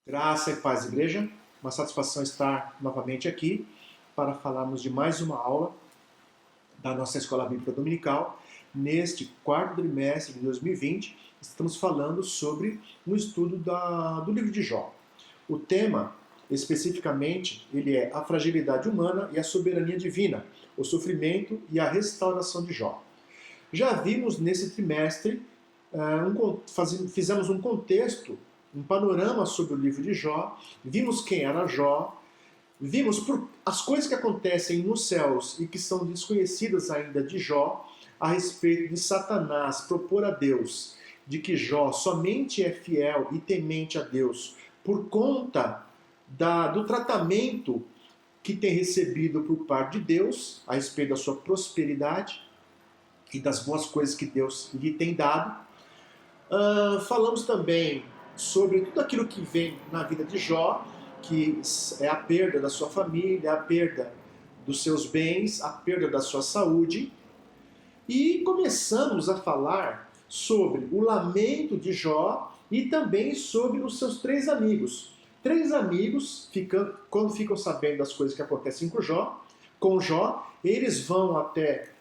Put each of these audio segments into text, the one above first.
Graça e paz, igreja. Uma satisfação estar novamente aqui para falarmos de mais uma aula da nossa Escola Bíblica Dominical. Neste quarto trimestre de 2020, estamos falando sobre um estudo do livro de Jó. O tema, especificamente, ele é a fragilidade humana e a soberania divina, o sofrimento e a restauração de Jó. Já vimos nesse trimestre, fizemos um contexto, um panorama sobre o livro de Jó, vimos quem era Jó, vimos as coisas que acontecem nos céus e que são desconhecidas ainda de Jó, a respeito de Satanás propor a Deus de que Jó somente é fiel e temente a Deus por conta do tratamento que tem recebido por parte de Deus a respeito da sua prosperidade e das boas coisas que Deus lhe tem dado. Falamos também sobre tudo aquilo que vem na vida de Jó, que é a perda da sua família, a perda dos seus bens, a perda da sua saúde. E começamos a falar sobre o lamento de Jó e também sobre os seus três amigos. Três amigos, quando ficam sabendo das coisas que acontecem com Jó, eles vão até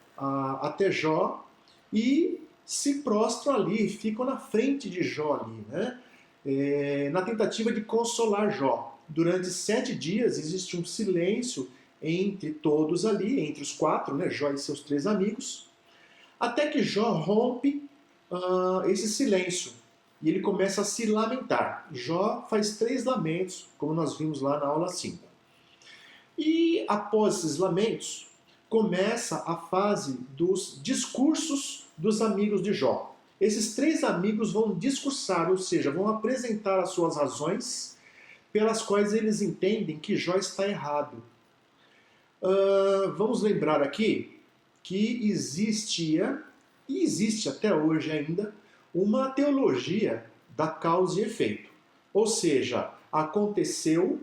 Jó e se prostram ali, ficam na frente de Jó ali, né? Na tentativa de consolar Jó. Durante 7 dias existe um silêncio entre todos ali, entre os quatro, né? Jó e seus três amigos, até que Jó rompe esse silêncio e ele começa a se lamentar. Jó faz 3 lamentos, como nós vimos lá na aula 5. E após esses lamentos, começa a fase dos discursos dos amigos de Jó. Esses 3 amigos vão discursar, ou seja, vão apresentar as suas razões pelas quais eles entendem que Jó está errado. Vamos lembrar aqui que existia, e existe até hoje ainda, uma teologia da causa e efeito. Ou seja, aconteceu,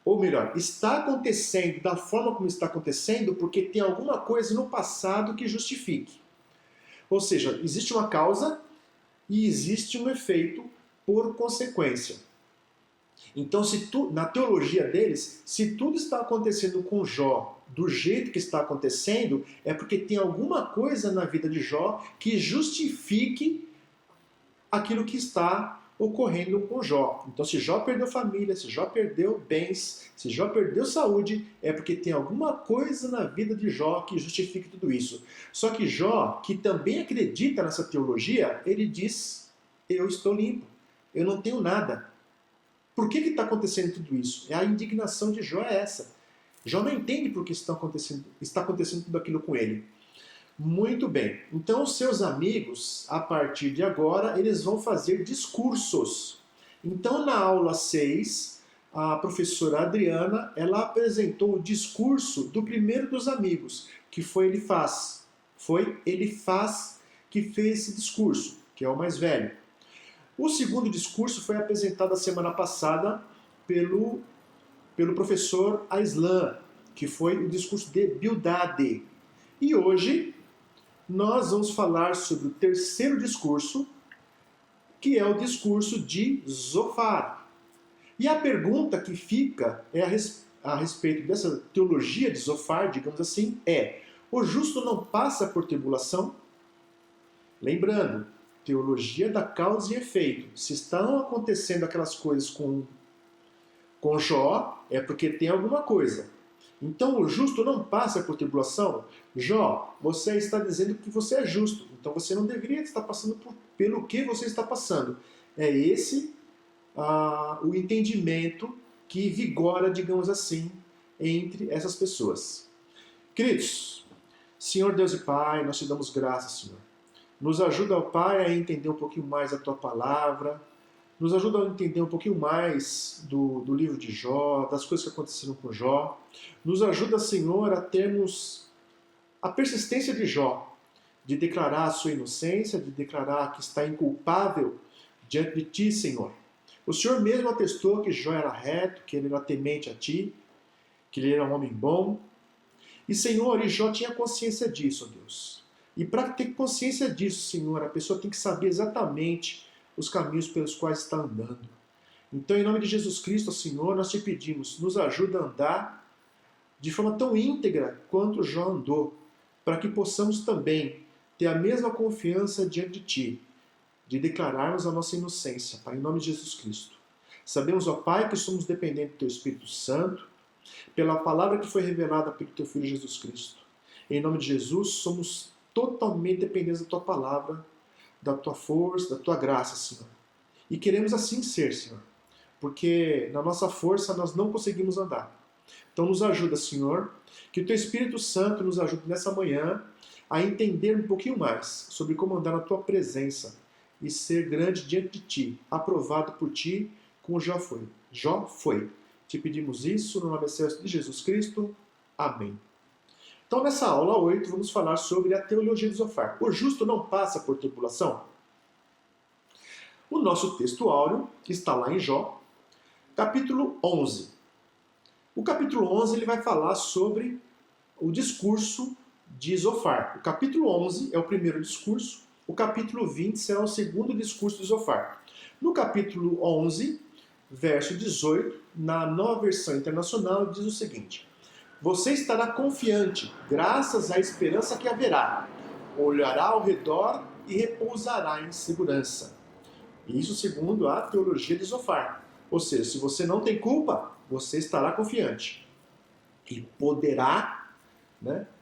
ou melhor, está acontecendo da forma como está acontecendo porque tem alguma coisa no passado que justifique. Ou seja, existe uma causa e existe um efeito por consequência. Então, na teologia deles, se tudo está acontecendo com Jó do jeito que está acontecendo, é porque tem alguma coisa na vida de Jó que justifique aquilo que está ocorrendo com Jó. Então, se Jó perdeu família, se Jó perdeu bens, se Jó perdeu saúde, é porque tem alguma coisa na vida de Jó que justifique tudo isso. Só que Jó, que também acredita nessa teologia, ele diz: eu estou limpo, eu não tenho nada. Por que está acontecendo tudo isso? A indignação de Jó é essa. Jó não entende por que está acontecendo tudo aquilo com ele. Muito bem. Então, seus amigos, a partir de agora, eles vão fazer discursos. Então, na aula 6, a professora Adriana, ela apresentou o discurso do primeiro dos amigos, que foi Elifaz. Foi Elifaz que fez esse discurso, que é o mais velho. O segundo discurso foi apresentado a semana passada pelo professor Aislan, que foi o discurso de Bildade. E hoje nós vamos falar sobre o terceiro discurso, que é o discurso de Zofar. E a pergunta que fica a respeito dessa teologia de Zofar, digamos assim, é: o justo não passa por tribulação? Lembrando, teologia da causa e efeito. Se estão acontecendo aquelas coisas com Jó, é porque tem alguma coisa. Então o justo não passa por tribulação? Jó, você está dizendo que você é justo, então você não deveria estar passando pelo que você está passando. É esse o entendimento que vigora, digamos assim, entre essas pessoas. Queridos, Senhor Deus e Pai, nós te damos graças, Senhor. Nos ajuda, ó Pai, a entender um pouquinho mais a Tua Palavra, nos ajuda a entender um pouquinho mais do livro de Jó, das coisas que aconteceram com Jó. Nos ajuda, Senhor, a termos a persistência de Jó, de declarar a sua inocência, de declarar que está inculpável diante de Ti, Senhor. O Senhor mesmo atestou que Jó era reto, que ele era temente a Ti, que ele era um homem bom. E, Senhor, Jó tinha consciência disso, ó Deus. E para ter consciência disso, Senhor, a pessoa tem que saber exatamente os caminhos pelos quais está andando. Então, em nome de Jesus Cristo, Senhor, nós te pedimos, nos ajuda a andar de forma tão íntegra quanto Jó andou, para que possamos também ter a mesma confiança diante de Ti, de declararmos a nossa inocência, Pai, em nome de Jesus Cristo. Sabemos, ó Pai, que somos dependentes do Teu Espírito Santo, pela palavra que foi revelada pelo Teu Filho Jesus Cristo. Em nome de Jesus, somos totalmente dependentes da Tua palavra, da Tua força, da Tua graça, Senhor. E queremos assim ser, Senhor, porque na nossa força nós não conseguimos andar. Então nos ajuda, Senhor, que o Teu Espírito Santo nos ajude nessa manhã a entender um pouquinho mais sobre como andar na Tua presença e ser grande diante de Ti, aprovado por Ti, como Jó foi. Jó foi. Te pedimos isso no nome excelso de Jesus Cristo. Amém. Então nessa aula 8 vamos falar sobre a teologia de Zofar. O justo não passa por tribulação? O nosso texto áureo está lá em Jó, capítulo 11. O capítulo 11 ele vai falar sobre o discurso de Zofar. O capítulo 11 é o primeiro discurso, o capítulo 20 será o segundo discurso de Zofar. No capítulo 11, verso 18, na Nova Versão Internacional, diz o seguinte: Você estará confiante, graças à esperança que haverá. Olhará ao redor e repousará em segurança. Isso segundo a teologia de Zofar. Ou seja, se você não tem culpa, você estará confiante. E poderá,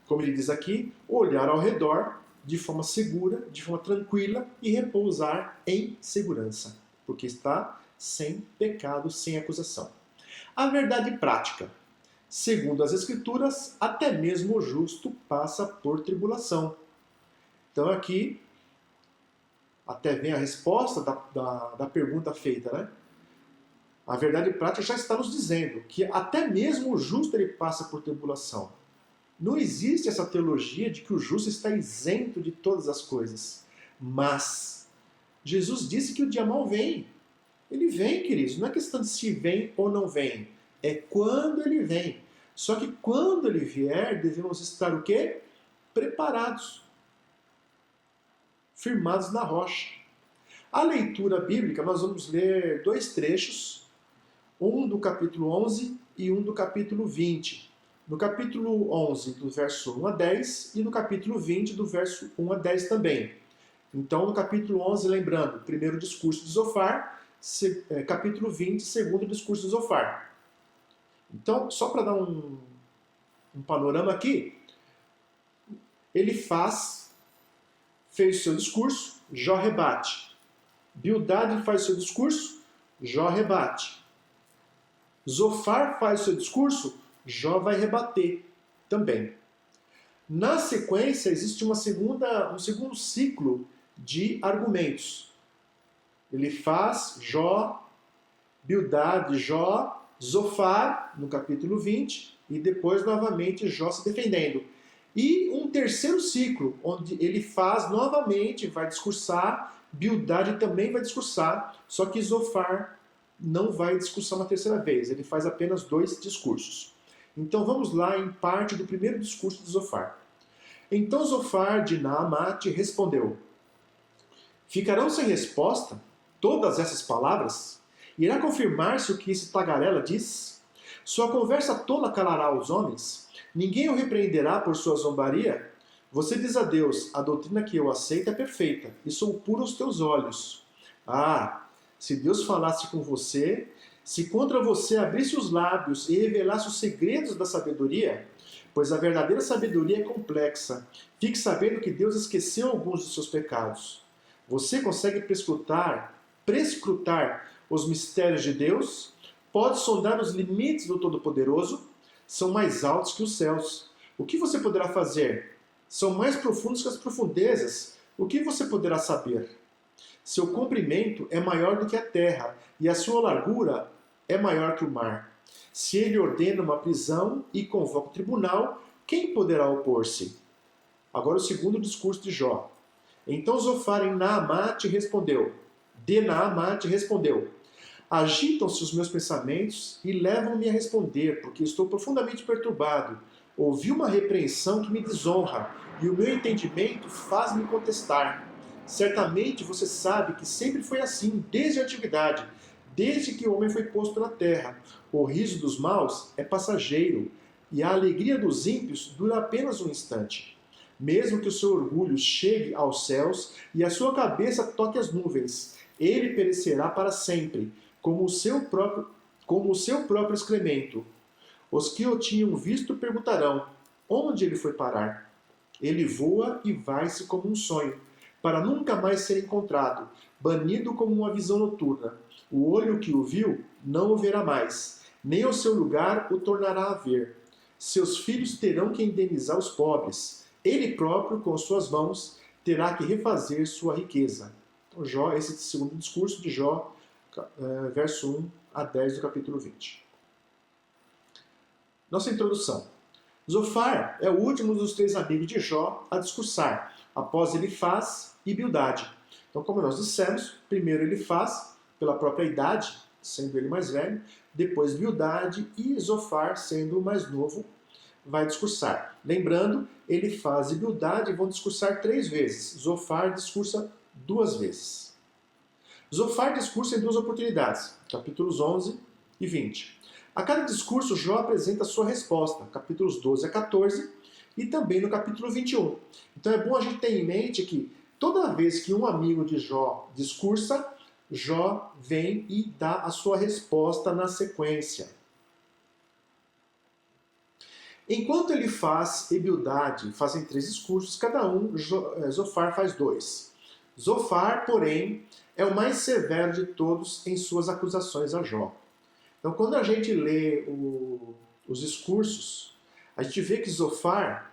como ele diz aqui, olhar ao redor de forma segura, de forma tranquila e repousar em segurança. Porque está sem pecado, sem acusação. A verdade prática. Segundo as Escrituras, até mesmo o justo passa por tribulação. Então aqui, até vem a resposta da pergunta feita, A verdade prática já está nos dizendo que até mesmo o justo ele passa por tribulação. Não existe essa teologia de que o justo está isento de todas as coisas. Mas Jesus disse que o dia mal vem. Ele vem, queridos. Não é questão de se vem ou não vem. É quando ele vem. Só que quando ele vier, devemos estar o quê? Preparados. Firmados na rocha. A leitura bíblica, nós vamos ler dois trechos. Um do capítulo 11 e um do capítulo 20. No capítulo 11, do verso 1 a 10, e no capítulo 20, do verso 1 a 10 também. Então, no capítulo 11, lembrando, primeiro discurso de Zofar, capítulo 20, segundo discurso de Zofar. Então, só para dar um panorama aqui, ele fez seu discurso, Jó rebate. Bildade faz seu discurso, Jó rebate. Zofar faz seu discurso, Jó vai rebater também. Na sequência, existe um segundo ciclo de argumentos. Ele faz Jó, Bildade, Jó, Zofar, no capítulo 20, e depois novamente Jó se defendendo. E um terceiro ciclo, onde ele faz novamente, vai discursar, Bildade também vai discursar, só que Zofar não vai discursar uma terceira vez, ele faz apenas 2 discursos. Então vamos lá em parte do primeiro discurso de Zofar. Então Zofar de Naamate respondeu: Ficarão sem resposta todas essas palavras? Irá confirmar-se o que esse tagarela diz? Sua conversa tola calará os homens? Ninguém o repreenderá por sua zombaria? Você diz a Deus: a doutrina que eu aceito é perfeita, e sou puro aos teus olhos. Ah, se Deus falasse com você, se contra você abrisse os lábios e revelasse os segredos da sabedoria, pois a verdadeira sabedoria é complexa. Fique sabendo que Deus esqueceu alguns de seus pecados. Você consegue prescrutar os mistérios de Deus? Pode sondar os limites do Todo-Poderoso? São mais altos que os céus. O que você poderá fazer? São mais profundos que as profundezas. O que você poderá saber? Seu comprimento é maior do que a terra, e a sua largura é maior que o mar. Se ele ordena uma prisão e convoca o tribunal, quem poderá opor-se? Agora o segundo discurso de Jó. Então Zofar de Naamate respondeu, agitam-se os meus pensamentos e levam-me a responder, porque estou profundamente perturbado. Ouvi uma repreensão que me desonra, e o meu entendimento faz-me contestar. Certamente você sabe que sempre foi assim, desde a antiguidade. desde que o homem foi posto na terra. O riso dos maus é passageiro, e a alegria dos ímpios dura apenas um instante. Mesmo que o seu orgulho chegue aos céus e a sua cabeça toque as nuvens, ele perecerá para sempre, como o seu próprio excremento. Os que o tinham visto perguntarão: onde ele foi parar? Ele voa e vai-se como um sonho, para nunca mais ser encontrado, banido como uma visão noturna. O olho que o viu não o verá mais, nem ao seu lugar o tornará a ver. Seus filhos terão que indenizar os pobres. Ele próprio, com suas mãos, terá que refazer sua riqueza. Então, Jó, esse segundo discurso de Jó, verso 1 a 10 do capítulo 20. Nossa introdução. Zofar é o último dos três amigos de Jó a discursar, após Elifaz e Bildade. Então, como nós dissemos, primeiro Elifaz, pela própria idade, sendo ele mais velho, depois Bildade e Zofar, sendo o mais novo, vai discursar. Lembrando, Elifaz e Bildade vão discursar 3 vezes. Zofar discursa 2 vezes. Zofar discursa em 2 oportunidades, capítulos 11 e 20. A cada discurso, Jó apresenta a sua resposta, capítulos 12 a 14 e também no capítulo 21. Então é bom a gente ter em mente que toda vez que um amigo de Jó discursa, Jó vem e dá a sua resposta na sequência. Enquanto Elifaz e Bildade fazem 3 discursos, cada um, Zofar faz 2. Zofar, porém, é o mais severo de todos em suas acusações a Jó. Então, quando a gente lê os discursos, a gente vê que Zofar,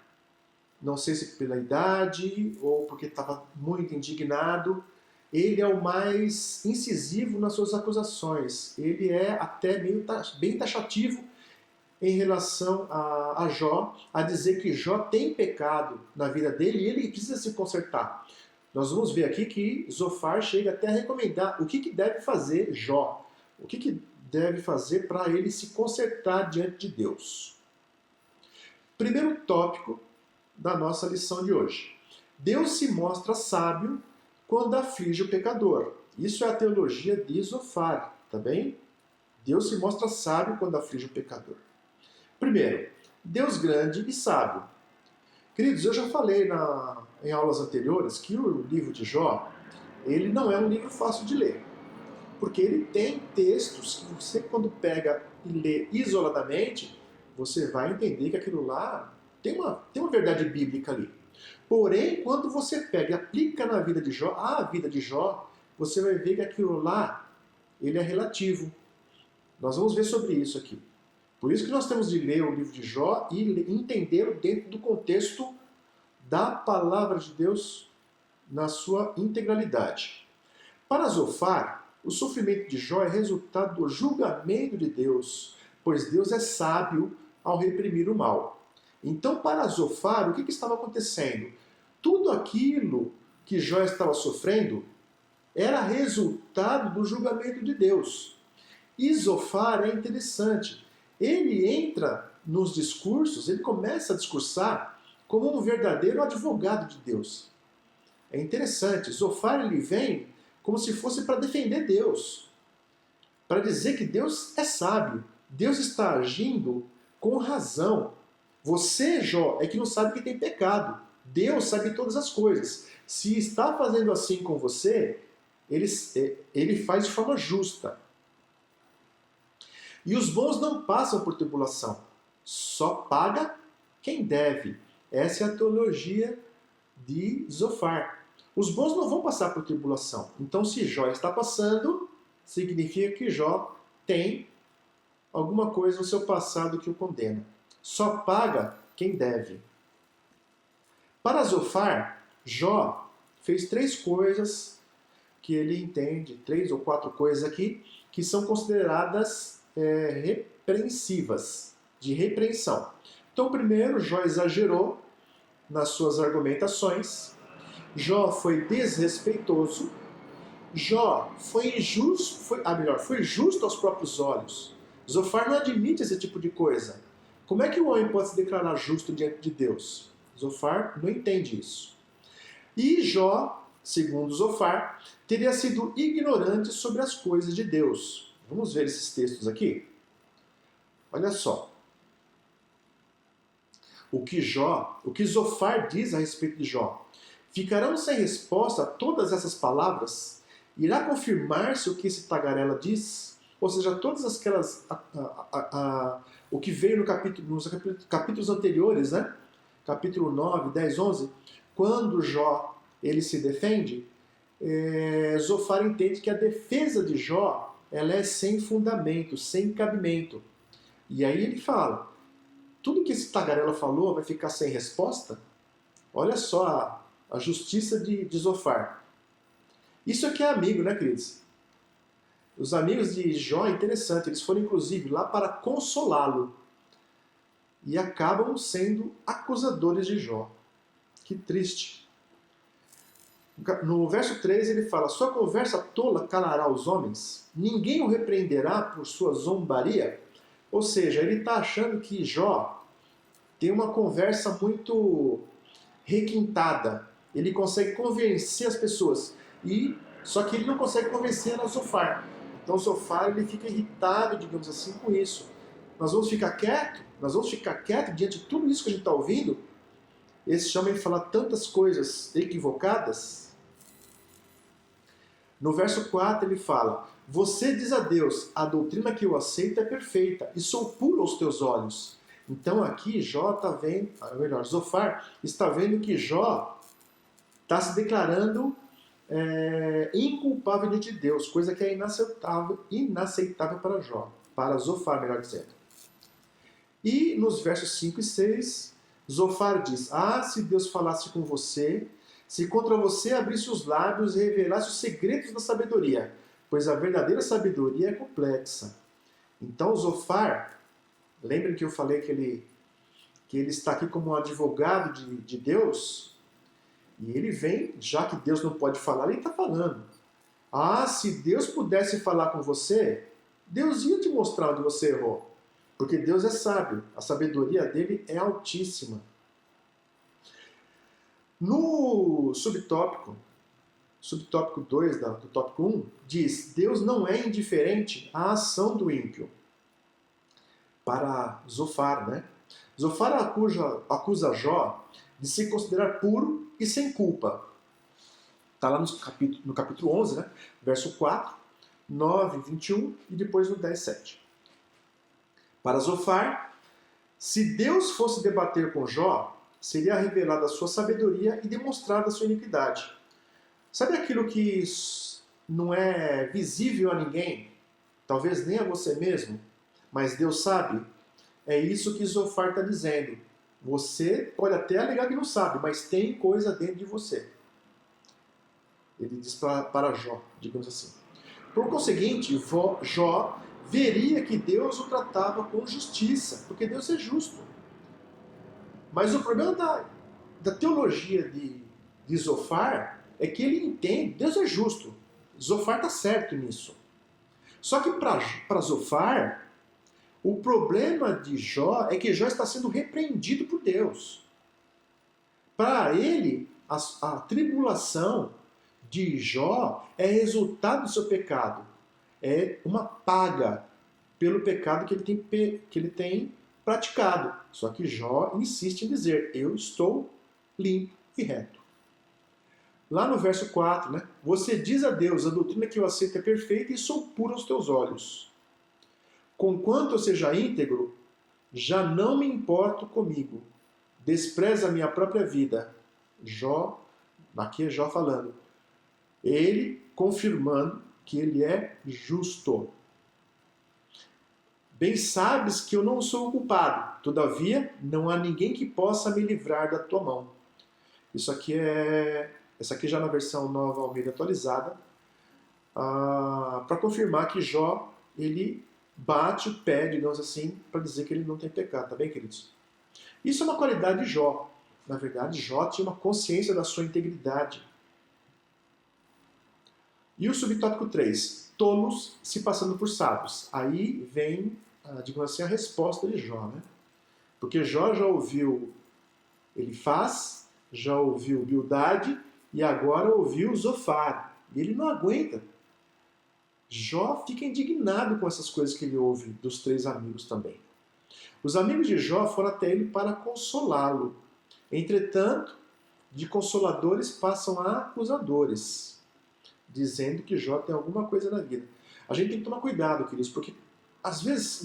não sei se pela idade ou porque estava muito indignado, ele é o mais incisivo nas suas acusações. Ele é até bem taxativo em relação a Jó, a dizer que Jó tem pecado na vida dele e ele precisa se consertar. Nós vamos ver aqui que Zofar chega até a recomendar o que deve fazer Jó, o que deve fazer para ele se consertar diante de Deus. Primeiro tópico da nossa lição de hoje. Deus se mostra sábio quando aflige o pecador. Isso é a teologia de Zofar, tá bem? Deus se mostra sábio quando aflige o pecador. Primeiro, Deus grande e sábio. Queridos, eu já falei em aulas anteriores que o livro de Jó, ele não é um livro fácil de ler. Porque ele tem textos que você, quando pega e lê isoladamente, você vai entender que aquilo lá tem uma verdade bíblica ali. Porém, quando você pega e aplica na vida de Jó, a vida de Jó, você vai ver que aquilo lá, ele é relativo. Nós vamos ver sobre isso aqui. Por isso que nós temos de ler o livro de Jó e entendê-lo dentro do contexto da palavra de Deus na sua integralidade. Para Zofar, o sofrimento de Jó é resultado do julgamento de Deus, pois Deus é sábio ao reprimir o mal. Então, para Zofar, o que estava acontecendo? Tudo aquilo que Jó estava sofrendo era resultado do julgamento de Deus. E Zofar é interessante. Ele entra nos discursos, ele começa a discursar como um verdadeiro advogado de Deus. É interessante, Zofar ele vem como se fosse para defender Deus, para dizer que Deus é sábio, Deus está agindo com razão. Você, Jó, é que não sabe que tem pecado. Deus sabe todas as coisas. Se está fazendo assim com você, ele faz de forma justa. E os bons não passam por tribulação, só paga quem deve. Essa é a teologia de Zofar. Os bons não vão passar por tribulação. Então, se Jó está passando, significa que Jó tem alguma coisa no seu passado que o condena. Só paga quem deve. Para Zofar, Jó fez 3 coisas que ele entende, 3 ou 4 coisas aqui, que são consideradas repreensivas, de repreensão. Então, primeiro, Jó exagerou nas suas argumentações. Jó foi desrespeitoso. Jó foi injusto, foi justo aos próprios olhos. Zofar não admite esse tipo de coisa. Como é que o homem pode se declarar justo diante de Deus? Zofar não entende isso. E Jó, segundo Zofar, teria sido ignorante sobre as coisas de Deus. Vamos ver esses textos aqui? Olha só. O que Zofar diz a respeito de Jó. Ficarão sem resposta a todas essas palavras? Irá confirmar-se o que esse tagarela diz? Ou seja, todas aquelas... o que veio nos capítulos anteriores, né? Capítulo 9, 10, 11, quando Jó ele se defende, Zofar entende que a defesa de Jó ela é sem fundamento, sem cabimento. E aí ele fala, tudo que esse tagarela falou vai ficar sem resposta? Olha só a justiça de Zofar. Isso aqui é amigo, né, queridos? Os amigos de Jó é interessante, eles foram inclusive lá para consolá-lo e acabam sendo acusadores de Jó. Que triste. No verso 3 ele fala, sua conversa tola calará os homens? Ninguém o repreenderá por sua zombaria? Ou seja, ele está achando que Jó tem uma conversa muito requintada. Ele consegue convencer as pessoas. Só que ele não consegue convencer a Zofar. Então Zofar ele fica irritado, digamos assim, com isso. Nós vamos ficar quietos? Nós vamos ficar quietos diante de tudo isso que a gente está ouvindo? Esse homem fala tantas coisas equivocadas. No verso 4 ele fala, você diz a Deus, a doutrina que eu aceito é perfeita e sou puro aos teus olhos. Então aqui Zofar está vendo que Jó está se declarando inculpável diante de Deus, coisa que é inaceitável para Jó, para Zofar, melhor dizendo. E nos versos 5 e 6, Zofar diz, se Deus falasse com você, se contra você abrisse os lábios e revelasse os segredos da sabedoria, pois a verdadeira sabedoria é complexa. Então Zofar, lembrem que eu falei que ele está aqui como um advogado de Deus, e ele vem, já que Deus não pode falar, ele está falando. Se Deus pudesse falar com você, Deus ia te mostrar onde você errou. Porque Deus é sábio, a sabedoria dele é altíssima. No subtópico 2 do tópico 1, diz, Deus não é indiferente à ação do ímpio. Para Zofar, né? Zofar acusa Jó de se considerar puro e sem culpa. Está lá no capítulo 11, né? Verso 4, 9, 21 e depois no 10, 7. Para Zofar, se Deus fosse debater com Jó, seria revelada a sua sabedoria e demonstrada a sua iniquidade. Sabe aquilo que não é visível a ninguém? Talvez nem a você mesmo, mas Deus sabe? É isso que Zofar está dizendo. Você pode até alegar que não sabe, mas tem coisa dentro de você. Ele diz para Jó, digamos assim. Por conseguinte, Jó veria que Deus o tratava com justiça, porque Deus é justo. Mas o problema da teologia de Zofar é que ele entende, Deus é justo. Zofar está certo nisso. Só que para Zofar, o problema de Jó é que Jó está sendo repreendido por Deus. Para ele, a tribulação de Jó é resultado do seu pecado. É uma paga pelo pecado que ele tem praticado. Só que Jó insiste em dizer, eu estou limpo e reto. Lá no verso 4, né? Você diz a Deus, a doutrina que eu aceito é perfeita e sou puro aos teus olhos. Conquanto eu seja íntegro, já não me importo comigo. Despreza a minha própria vida. Jó, aqui é Jó falando. Ele confirmando que ele é justo. Bem sabes que eu não sou o culpado, todavia não há ninguém que possa me livrar da tua mão. Essa aqui já na versão Nova Almeida atualizada, para confirmar que Jó, ele bate o pé, digamos assim, para dizer que ele não tem pecado, tá bem, queridos? Isso é uma qualidade de Jó. Na verdade, Jó tinha uma consciência da sua integridade. E o subtópico 3, tolos se passando por sábios. Aí vem, digamos assim, a resposta de Jó, né? Porque Jó já ouviu Elifaz, já ouviu Bildade e agora ouviu Zofar. E ele não aguenta. Jó fica indignado com essas coisas que ele ouve dos 3 amigos também. Os amigos de Jó foram até ele para consolá-lo. Entretanto, de consoladores passam a acusadores, dizendo que Jó tem alguma coisa na vida. A gente tem que tomar cuidado, queridos, porque às vezes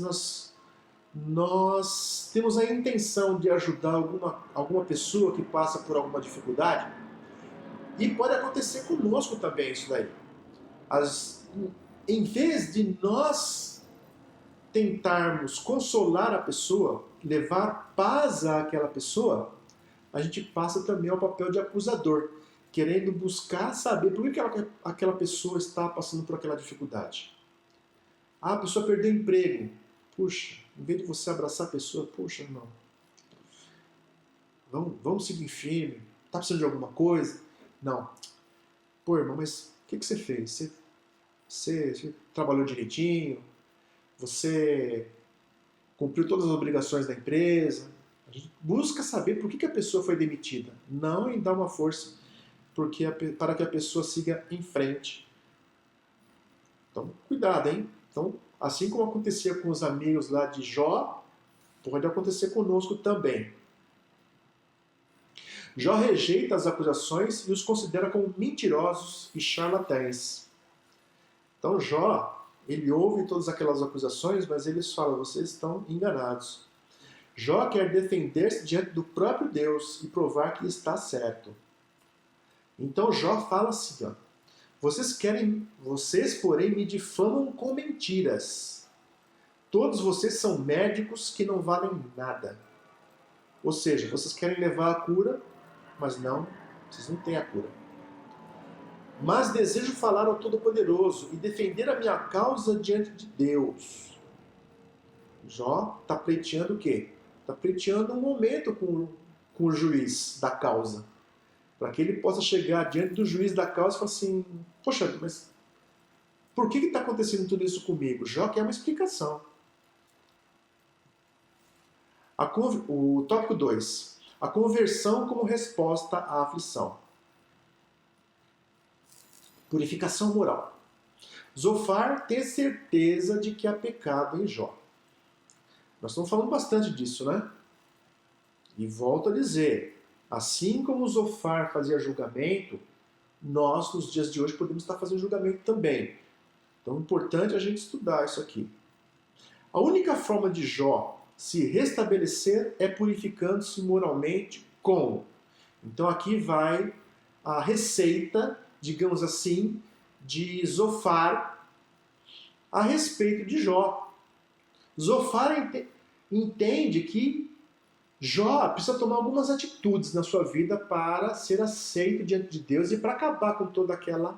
nós temos a intenção de ajudar alguma pessoa que passa por alguma dificuldade, e pode acontecer conosco também isso daí. Em vez de nós tentarmos consolar a pessoa, levar paz àquela pessoa, a gente passa também ao papel de acusador, querendo buscar saber por que aquela pessoa está passando por aquela dificuldade. Ah, a pessoa perdeu o emprego. Puxa, em vez de você abraçar a pessoa, puxa, irmão, vamos seguir firme. Está precisando de alguma coisa? Não. Pô, irmão, mas o que você fez? Você trabalhou direitinho? Você cumpriu todas as obrigações da empresa? A gente busca saber por que a pessoa foi demitida. Não em dar uma força para que a pessoa siga em frente. Então, cuidado, hein? Então, assim como acontecia com os amigos lá de Jó, pode acontecer conosco também. Jó rejeita as acusações e os considera como mentirosos e charlatães. Então Jó, ele ouve todas aquelas acusações, mas ele fala, vocês estão enganados. Jó quer defender-se diante do próprio Deus e provar que está certo. Então Jó fala assim, ó, vocês, porém, me difamam com mentiras. Todos vocês são médicos que não valem nada. Ou seja, vocês querem levar a cura, mas não, vocês não têm a cura. Mas desejo falar ao Todo-Poderoso e defender a minha causa diante de Deus. Jó está pleiteando o quê? Está pleiteando um momento com o juiz da causa. Para que ele possa chegar diante do juiz da causa e falar assim, poxa, mas por que está acontecendo tudo isso comigo? Jó quer uma explicação. O tópico 2. A conversão como resposta à aflição. Purificação moral. Zofar tem certeza de que há pecado em Jó. Nós estamos falando bastante disso, né? E volto a dizer, assim como Zofar fazia julgamento, nós, nos dias de hoje, podemos estar fazendo julgamento também. Então é importante a gente estudar isso aqui. A única forma de Jó se restabelecer é purificando-se moralmente com. Então aqui vai a receita, digamos assim, de Zofar a respeito de Jó. Zofar entende que Jó precisa tomar algumas atitudes na sua vida para ser aceito diante de Deus e para acabar com toda aquela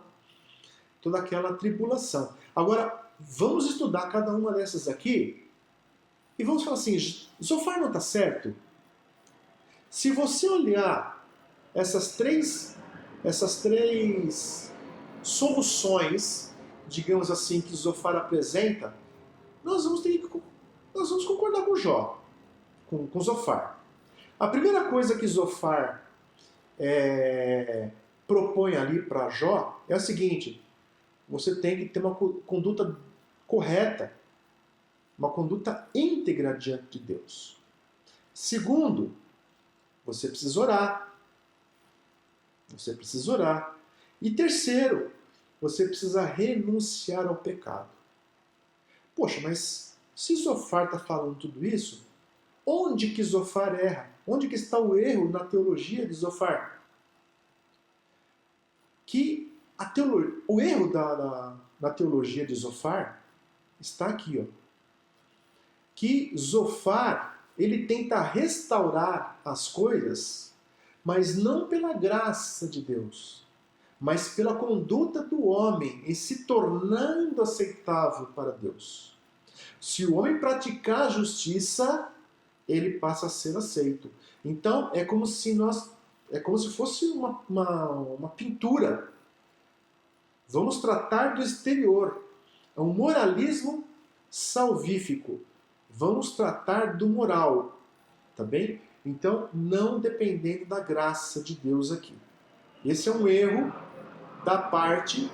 tribulação. Agora, vamos estudar cada uma dessas aqui e vamos falar assim, Zofar não está certo? Se você olhar essas três soluções, digamos assim, que Zofar apresenta, nós vamos concordar com Jó, com Zofar. A primeira coisa que Zofar propõe ali para Jó é o seguinte, você tem que ter uma conduta correta, uma conduta íntegra diante de Deus. Segundo, você precisa orar. Você precisa orar. E terceiro, você precisa renunciar ao pecado. Poxa, mas se Zofar está falando tudo isso, onde que Zofar erra? Onde que está o erro na teologia de Zofar? O erro na teologia de Zofar está aqui, ó. Que Zofar, ele tenta restaurar as coisas, mas não pela graça de Deus, mas pela conduta do homem em se tornando aceitável para Deus. Se o homem praticar a justiça, ele passa a ser aceito. Então, é como se fosse uma pintura. Vamos tratar do exterior. É um moralismo salvífico. Vamos tratar do moral, tá bem? Então, não dependendo da graça de Deus aqui. Esse é um erro da parte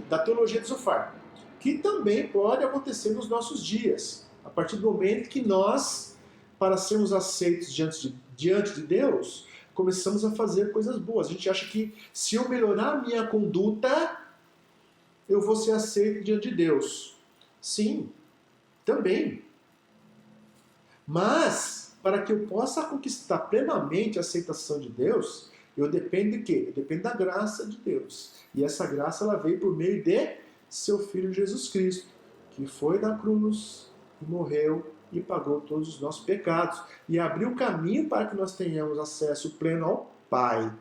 da teologia de Zofar, que também pode acontecer nos nossos dias, a partir do momento que nós, para sermos aceitos diante de Deus, começamos a fazer coisas boas. A gente acha que se eu melhorar a minha conduta, eu vou ser aceito diante de Deus. Sim, também. Mas, para que eu possa conquistar plenamente a aceitação de Deus, eu dependo de quê? Eu dependo da graça de Deus. E essa graça ela veio por meio de seu Filho Jesus Cristo, que foi na cruz, e morreu e pagou todos os nossos pecados. E abriu o caminho para que nós tenhamos acesso pleno ao Pai.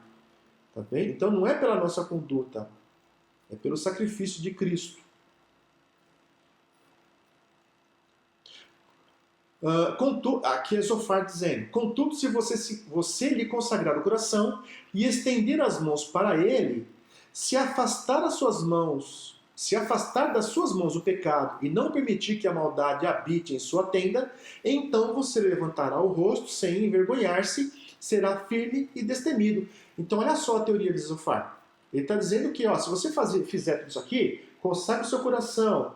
Tá bem? Então não é pela nossa conduta, é pelo sacrifício de Cristo. Aqui é Zofar dizendo: contudo, se você lhe consagrar o coração e estender as mãos para ele, se afastar das suas mãos o pecado e não permitir que a maldade habite em sua tenda, então você levantará o rosto sem envergonhar-se, será firme e destemido. Então olha só a teoria de Zofar. Ele está dizendo que se você fizer tudo isso aqui, consagre o seu coração,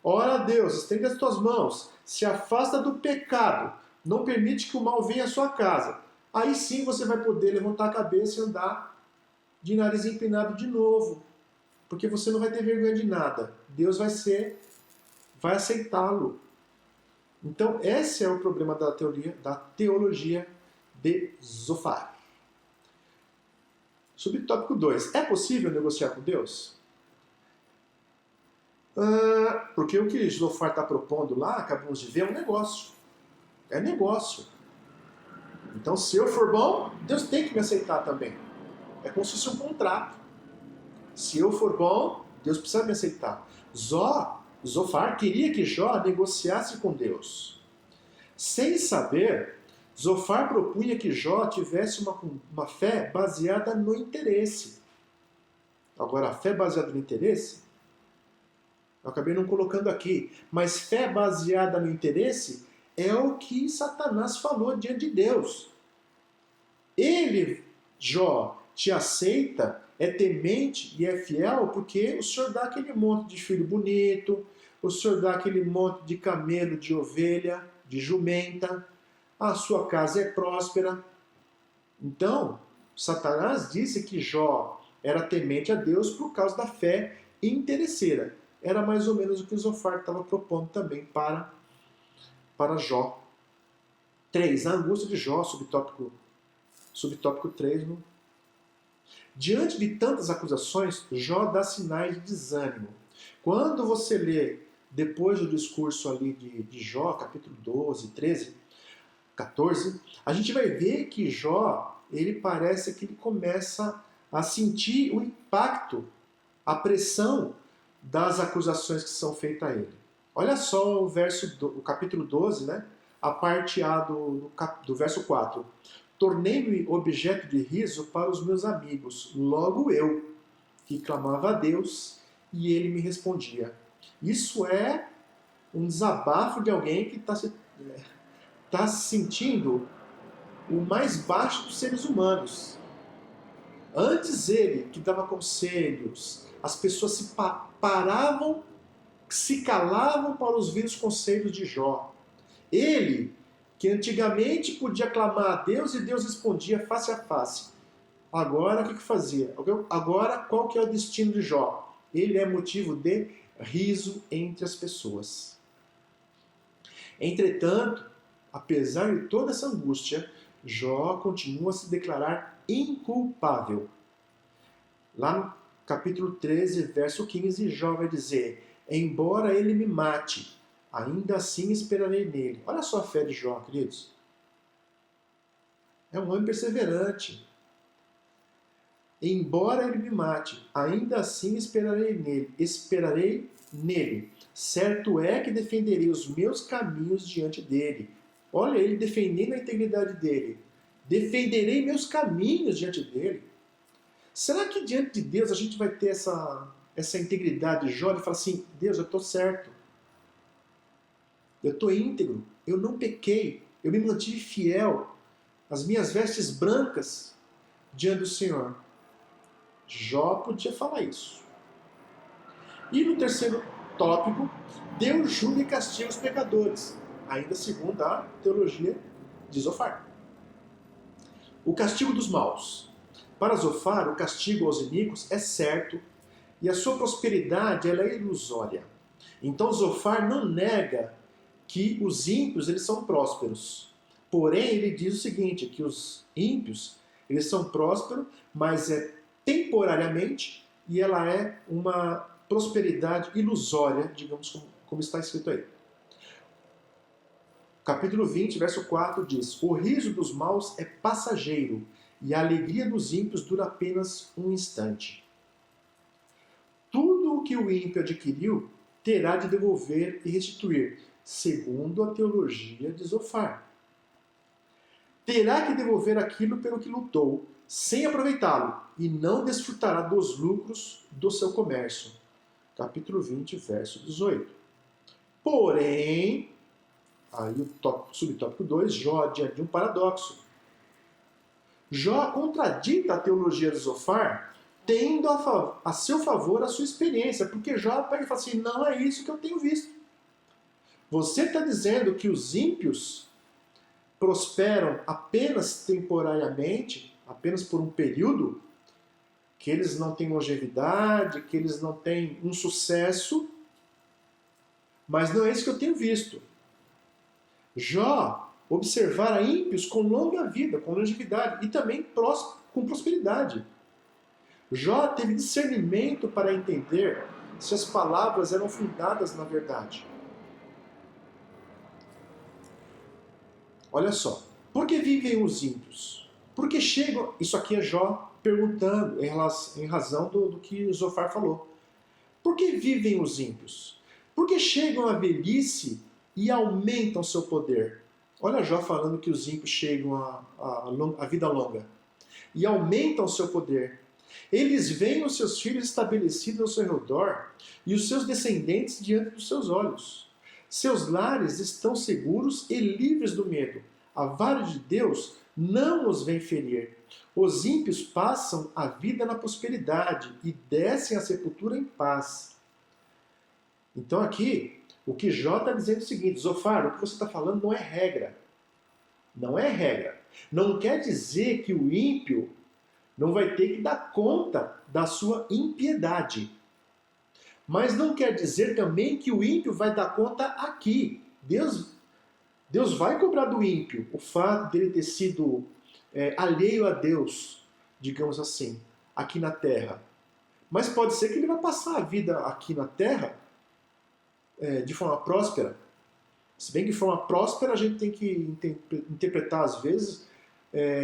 ora a Deus, estende as tuas mãos, se afasta do pecado, não permite que o mal venha à sua casa. Aí sim você vai poder levantar a cabeça e andar de nariz empinado de novo. Porque você não vai ter vergonha de nada. Deus vai aceitá-lo. Então esse é o problema da teologia de Zofar. Subtópico 2. É possível negociar com Deus? Porque o que Zofar está propondo lá, acabamos de ver, é um negócio. É negócio. Então, se eu for bom, Deus tem que me aceitar também. É como se fosse um contrato. Se eu for bom, Deus precisa me aceitar. Zofar queria que Jó negociasse com Deus. Sem saber, Zofar propunha que Jó tivesse uma fé baseada no interesse. Agora, a fé baseada no interesse, eu acabei não colocando aqui, mas fé baseada no interesse é o que Satanás falou diante de Deus. Ele, Jó, te aceita, é temente e é fiel porque o Senhor dá aquele monte de filho bonito, o Senhor dá aquele monte de camelo, de ovelha, de jumenta, a sua casa é próspera. Então, Satanás disse que Jó era temente a Deus por causa da fé interesseira. Era mais ou menos o que o Zofar estava propondo também para Jó. 3. A angústia de Jó, subtópico 3. Diante de tantas acusações, Jó dá sinais de desânimo. Quando você lê, depois do discurso ali de Jó, capítulo 12, 13, 14, a gente vai ver que Jó, ele parece que ele começa a sentir o impacto, a pressão das acusações que são feitas a ele. Olha só o capítulo 12, né? A parte A do verso 4. Tornei-me objeto de riso para os meus amigos, logo eu, que clamava a Deus, e ele me respondia. Isso é um desabafo de alguém que está se sentindo o mais baixo dos seres humanos. Antes ele, que dava conselhos, as pessoas se calavam para ouvir os conselhos de Jó. Ele, que antigamente podia clamar a Deus e Deus respondia face a face. Agora o que fazia? Agora qual que é o destino de Jó? Ele é motivo de riso entre as pessoas. Entretanto, apesar de toda essa angústia, Jó continua a se declarar inculpável. Lá no capítulo 13, verso 15, Jó vai dizer: embora ele me mate, ainda assim esperarei nele. Olha só a fé de Jó, queridos. É um homem perseverante. Embora ele me mate, ainda assim esperarei nele. Esperarei nele. Certo é que defenderei os meus caminhos diante dele. Olha ele defendendo a integridade dele. Defenderei meus caminhos diante dele. Será que diante de Deus a gente vai ter essa integridade de Jó e falar assim: Deus, eu estou certo. Eu estou íntegro. Eu não pequei. Eu me mantive fiel. As minhas vestes brancas diante do Senhor. Jó podia falar isso. E no terceiro tópico, Deus julga e castiga os pecadores, ainda segundo a teologia de Zofar. O castigo dos maus. Para Zofar, o castigo aos iníquos é certo e a sua prosperidade ela é ilusória. Então Zofar não nega que os ímpios eles são prósperos. Porém, ele diz o seguinte, que os ímpios eles são prósperos, mas é temporariamente e ela é uma prosperidade ilusória, digamos como está escrito aí. Capítulo 20, verso 4 diz: o riso dos maus é passageiro e a alegria dos ímpios dura apenas um instante. Tudo o que o ímpio adquiriu terá de devolver e restituir, segundo a teologia de Zofar. Terá que devolver aquilo pelo que lutou, sem aproveitá-lo, e não desfrutará dos lucros do seu comércio. Capítulo 20, verso 18. Porém, aí o subtópico 2, Jó diante de um paradoxo. Jó contradita a teologia de Zofar, tendo a seu favor a sua experiência, porque Jó pega e fala assim, não é isso que eu tenho visto. Você está dizendo que os ímpios prosperam apenas temporariamente, apenas por um período, que eles não têm longevidade, que eles não têm um sucesso, mas não é isso que eu tenho visto. Jó observara ímpios com longa vida, com longevidade e também com prosperidade. Jó teve discernimento para entender se as palavras eram fundadas na verdade. Olha só, por que vivem os ímpios? Por que chegam... Isso aqui é Jó perguntando em razão do que Zofar falou. Por que vivem os ímpios? Por que chegam à velhice e aumentam seu poder? Olha Jó falando que os ímpios chegam à vida longa e aumentam seu poder. Eles veem os seus filhos estabelecidos ao seu redor e os seus descendentes diante dos seus olhos. Seus lares estão seguros e livres do medo. A vara de Deus não os vem ferir. Os ímpios passam a vida na prosperidade e descem à sepultura em paz. Então aqui, o que Jó está dizendo é o seguinte, Zofar, o que você está falando não é regra. Não é regra. Não quer dizer que o ímpio não vai ter que dar conta da sua impiedade. Mas não quer dizer também que o ímpio vai dar conta aqui. Deus vai cobrar do ímpio o fato dele ter sido alheio a Deus, digamos assim, aqui na terra. Mas pode ser que ele vai passar a vida aqui na terra de forma próspera. Se bem que de forma próspera a gente tem que interpretar às vezes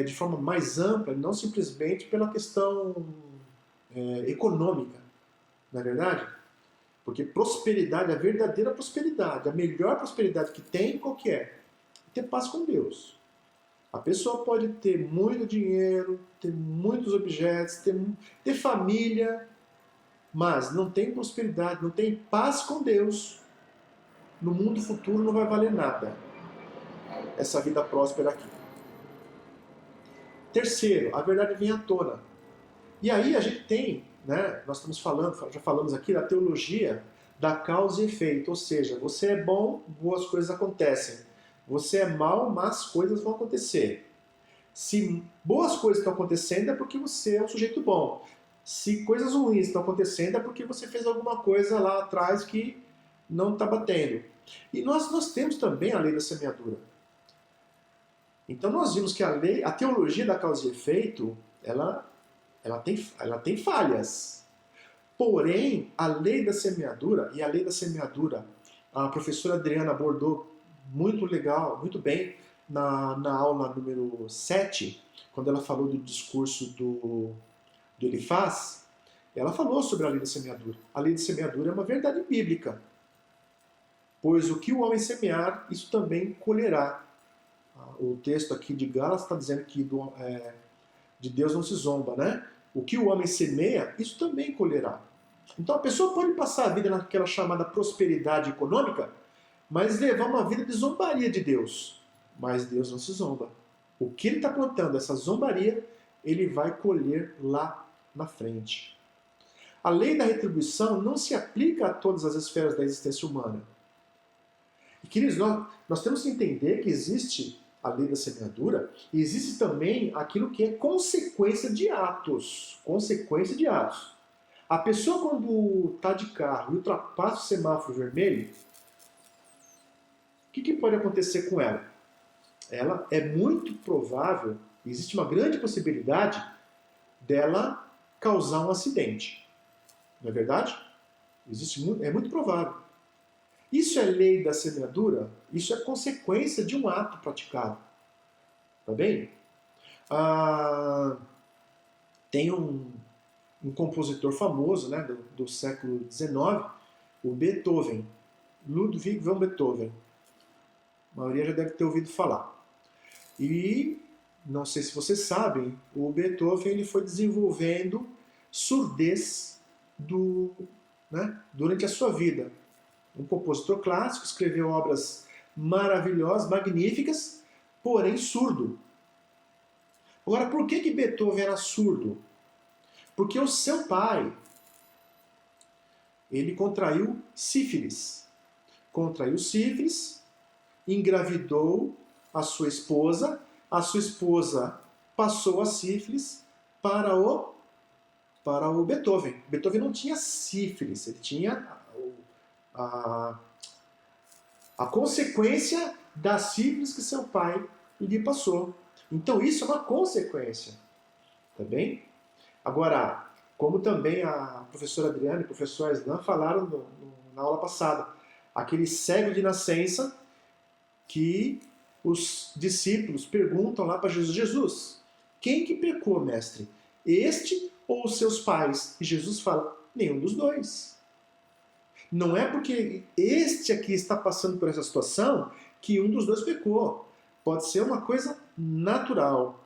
de forma mais ampla, não simplesmente pela questão econômica, não é verdade? Porque prosperidade, a verdadeira prosperidade, a melhor prosperidade que tem, qual que é? Ter paz com Deus. A pessoa pode ter muito dinheiro, ter muitos objetos, ter família, mas não tem prosperidade, não tem paz com Deus. No mundo futuro não vai valer nada essa vida próspera aqui. Terceiro, a verdade vem à tona. E aí a gente tem, nós estamos falando, já falamos aqui da teologia da causa e efeito, ou seja, você é bom, boas coisas acontecem. Você é mau, más coisas vão acontecer. Se boas coisas estão acontecendo é porque você é um sujeito bom. Se coisas ruins estão acontecendo é porque você fez alguma coisa lá atrás que não está batendo. E nós temos também a lei da semeadura. Então nós vimos que a teologia da causa e efeito, ela tem falhas. Porém, a lei da semeadura, e a lei da semeadura, a professora Adriana abordou muito legal, muito bem, na aula número 7, quando ela falou do discurso do Elifaz, ela falou sobre a lei da semeadura. A lei da semeadura é uma verdade bíblica. Pois o que o homem semear, isso também colherá. O texto aqui de Gálatas está dizendo que de Deus não se zomba, né? O que o homem semeia, isso também colherá. Então a pessoa pode passar a vida naquela chamada prosperidade econômica, mas levar uma vida de zombaria de Deus. Mas Deus não se zomba. O que ele está plantando, essa zombaria, ele vai colher lá na frente. A lei da retribuição não se aplica a todas as esferas da existência humana. E, queridos, nós temos que entender que existe a lei da semeadura e existe também aquilo que é consequência de atos. Consequência de atos. A pessoa, quando está de carro e ultrapassa o semáforo vermelho, o que pode acontecer com ela? Ela é muito provável, existe uma grande possibilidade dela causar um acidente. Não é verdade? É muito provável. Isso é lei da semeadura? Isso é consequência de um ato praticado. Tá bem? Tem um compositor famoso, né, do século XIX, o Beethoven, Ludwig van Beethoven. A maioria já deve ter ouvido falar. E, não sei se vocês sabem, o Beethoven ele foi desenvolvendo surdez durante a sua vida. Um compositor clássico, escreveu obras maravilhosas, magníficas, porém surdo. Agora, por que Beethoven era surdo? Porque o seu pai, ele contraiu sífilis. Contraiu sífilis, engravidou a sua esposa passou a sífilis para o Beethoven. Beethoven não tinha sífilis, ele tinha a consequência da sífilis que seu pai lhe passou. Então isso é uma consequência. Tá bem? Agora, como também a professora Adriana e o professor Aslan falaram na aula passada, aquele cego de nascença que os discípulos perguntam lá para Jesus: Jesus, quem que pecou, mestre? Este ou os seus pais? E Jesus fala: nenhum dos dois. Não é porque este aqui está passando por essa situação que um dos dois pecou. Pode ser uma coisa natural.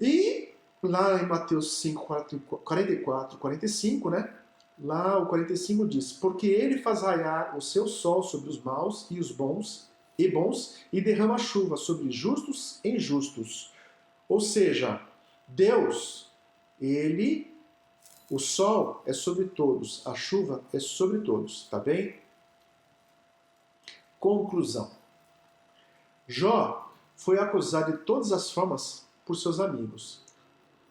E lá em Mateus 5, 44, 45, né? Lá o 45 diz: porque ele faz raiar o seu sol sobre os maus e os bons e derrama chuva sobre justos e injustos. Ou seja, Deus, o sol é sobre todos, a chuva é sobre todos, tá bem? Conclusão. Jó foi acusado de todas as formas por seus amigos,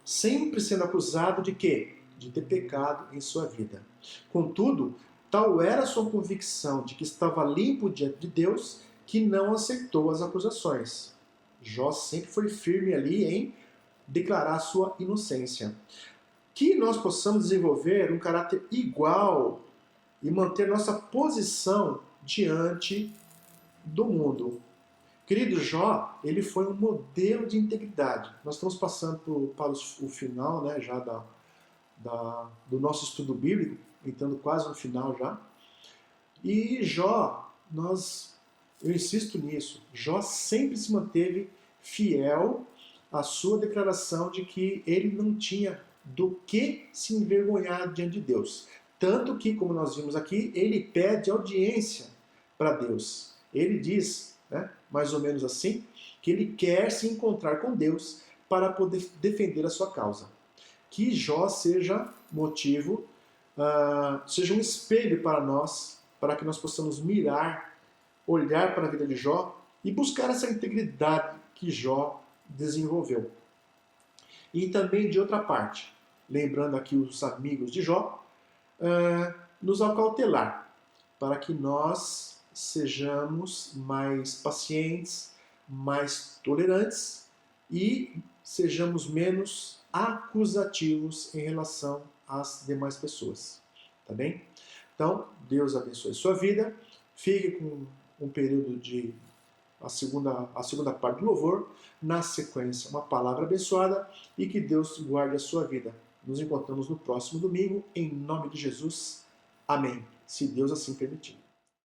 sempre sendo acusado de quê? De ter pecado em sua vida. Contudo, tal era a sua convicção de que estava limpo diante de Deus que não aceitou as acusações. Jó sempre foi firme ali em declarar sua inocência. Que nós possamos desenvolver um caráter igual e manter nossa posição diante do mundo. Querido Jó, ele foi um modelo de integridade. Nós estamos passando para o final, né, já do nosso estudo bíblico, entrando quase no final já. E Jó, eu insisto nisso, Jó sempre se manteve fiel à sua declaração de que ele não tinha do que se envergonhar diante de Deus. Tanto que, como nós vimos aqui, ele pede audiência para Deus. Ele diz, né, mais ou menos assim, que ele quer se encontrar com Deus para poder defender a sua causa. Que Jó seja motivo, seja um espelho para nós, para que nós possamos olhar para a vida de Jó e buscar essa integridade que Jó desenvolveu. E também, de outra parte, lembrando aqui os amigos de Jó, nos acautelar, para que nós sejamos mais pacientes, mais tolerantes e sejamos menos acusativos em relação às demais pessoas. Tá bem? Então, Deus abençoe sua vida. Fique com um período de a segunda parte do louvor. Na sequência, uma palavra abençoada e que Deus guarde a sua vida. Nos encontramos no próximo domingo, em nome de Jesus. Amém. Se Deus assim permitir.